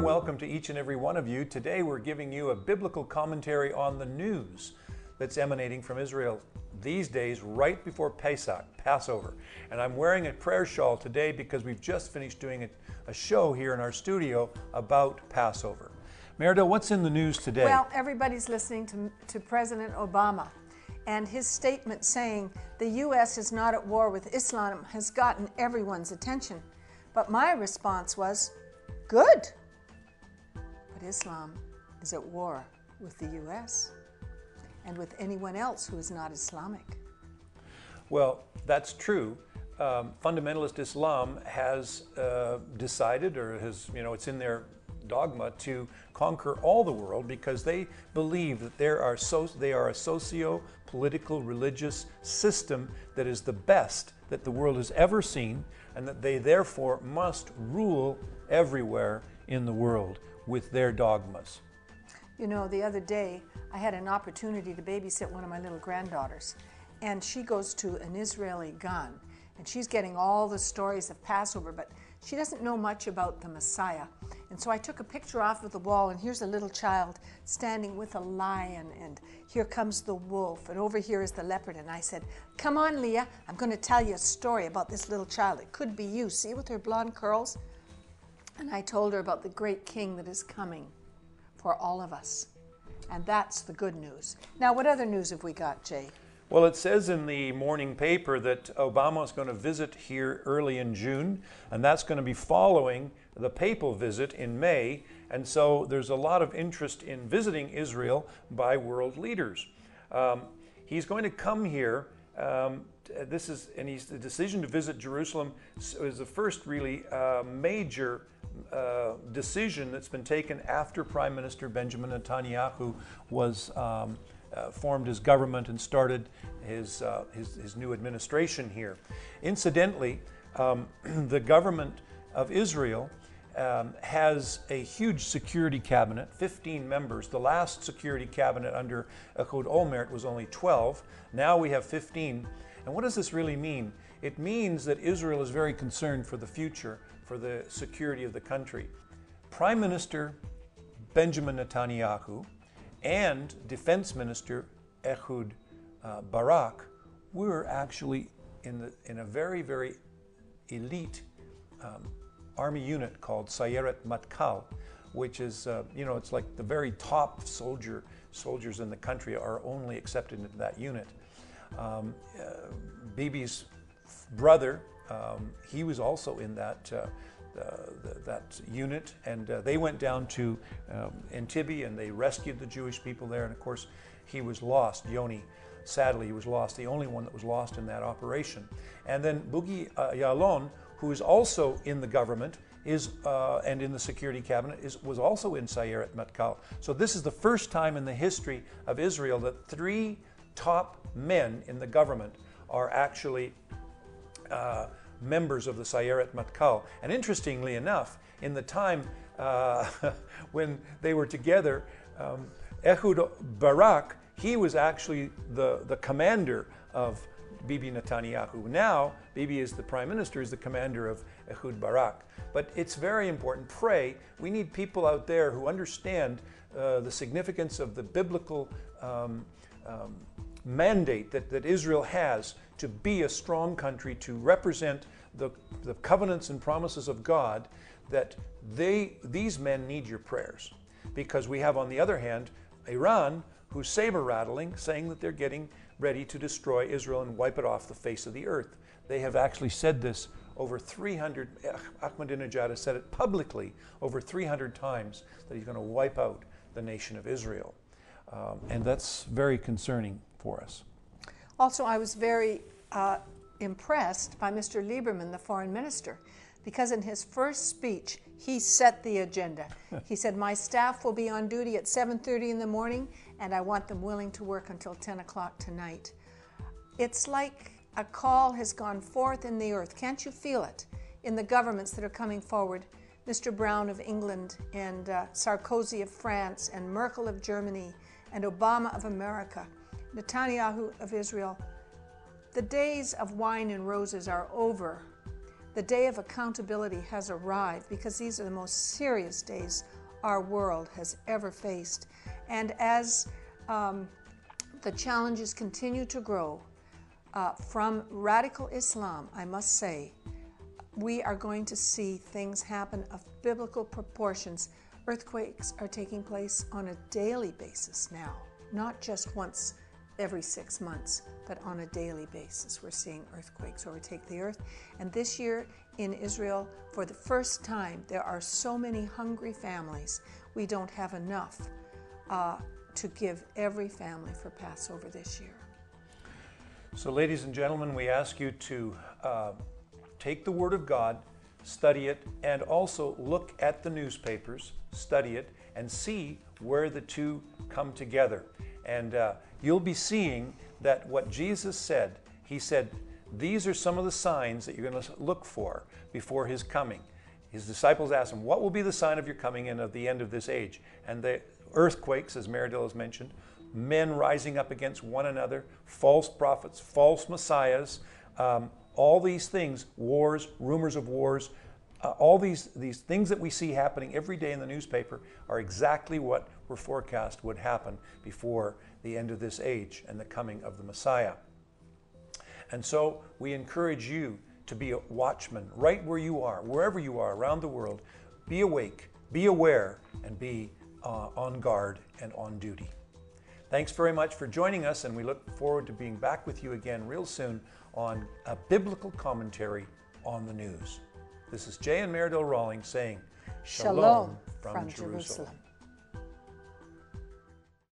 Welcome to each and every one of you. Today we're giving you a biblical commentary on the news that's emanating from Israel these days right before Pesach, Passover. And I'm wearing a prayer shawl today because we've just finished doing a show here in our studio about Passover. Meridel, what's in the news today? Well, everybody's listening to President Obama, and his statement saying the U.S. is not at war with Islam has gotten everyone's attention. But my response was, good. But Islam is at war with the U.S. and with anyone else who is not Islamic. Well, that's true. Fundamentalist Islam has decided, or has, it's in their dogma to conquer all the world because they believe that they are a socio-political religious system that is the best that the world has ever seen, and that they therefore must rule everywhere in the world with their dogmas. You know, the other day I had an opportunity to babysit one of my little granddaughters, and she goes to an Israeli gun, and she's getting all the stories of Passover, but she doesn't know much about the Messiah. And so I took a picture off of the wall, and here's a little child standing with a lion, and here comes the wolf, and over here is the leopard. And I said, come on, Leah, I'm going to tell you a story about this little child. It could be you. See, with her blonde curls? And I told her about the great king that is coming for all of us. And that's the good news. Now, what other news have we got, Jay? Well, it says in the morning paper that Obama is going to visit here early in June, and that's going to be following the papal visit in May. And so there's a lot of interest in visiting Israel by world leaders. He's going to come here. The decision to visit Jerusalem is the first really major decision that's been taken after Prime Minister Benjamin Netanyahu was formed his government and started his new administration here. Incidentally, the government of Israel has a huge security cabinet, 15 members. The last security cabinet under Ehud Olmert was only 12. Now we have 15. And what does this really mean? It means that Israel is very concerned for the future, for the security of the country. Prime Minister Benjamin Netanyahu and Defense Minister Ehud Barak were actually in a very, very elite army unit called Sayeret Matkal, which is, it's like the very top soldiers in the country are only accepted into that unit. Bibi's brother, he was also in that unit, and they went down to Entebbe and they rescued the Jewish people there, and of course he was lost. Yoni, sadly, he was lost, the only one that was lost in that operation. And then Bugi Yalon, who is also in the government and in the security cabinet, was also in Sayeret Matkal. So this is the first time in the history of Israel that 3 top men in the government are actually members of the Sayeret Matkal. And interestingly enough, in the time when they were together, Ehud Barak, he was actually the commander of Bibi Netanyahu. Now, Bibi is the prime minister, is the commander of Ehud Barak. But it's very important. Pray. We need people out there who understand the significance of the biblical mandate that Israel has to be a strong country, to represent the covenants and promises of God, that these men need your prayers. Because we have, on the other hand, Iran, who's saber-rattling, saying that they're getting ready to destroy Israel and wipe it off the face of the earth. They have actually said this over 300, Ahmadinejad has said it publicly over 300 times, that he's going to wipe out the nation of Israel. And that's very concerning for us. Also, I was very impressed by Mr. Lieberman, the foreign minister, because in his first speech, he set the agenda. He said, my staff will be on duty at 7:30 in the morning, and I want them willing to work until 10 o'clock tonight. It's like a call has gone forth in the earth. Can't you feel it in the governments that are coming forward? Mr. Brown of England, and Sarkozy of France, and Merkel of Germany, and Obama of America, Netanyahu of Israel. The days of wine and roses are over. The day of accountability has arrived, because these are the most serious days our world has ever faced. And as the challenges continue to grow from radical Islam, I must say, we are going to see things happen of biblical proportions. Earthquakes are taking place on a daily basis now, not just once every 6 months, but on a daily basis. We're seeing earthquakes overtake the earth. And this year in Israel, for the first time, there are so many hungry families. We don't have enough to give every family for Passover this year. So ladies and gentlemen, we ask you to take the Word of God, study it, and also look at the newspapers, study it, and see where the two come together. And you'll be seeing that what Jesus said, he said, these are some of the signs that you're going to look for before his coming. His disciples asked him, what will be the sign of your coming in of the end of this age? And the earthquakes, as Meridel has mentioned, men rising up against one another, false prophets, false messiahs, all these things, wars, rumors of wars, all these things that we see happening every day in the newspaper are exactly what were forecast would happen before the end of this age and the coming of the Messiah. And so we encourage you to be a watchman right where you are, wherever you are around the world. Be awake, be aware, and be on guard and on duty. Thanks very much for joining us, and we look forward to being back with you again real soon on a biblical commentary on the news. This is Jay and Meridel Rawlings saying, Shalom from Jerusalem.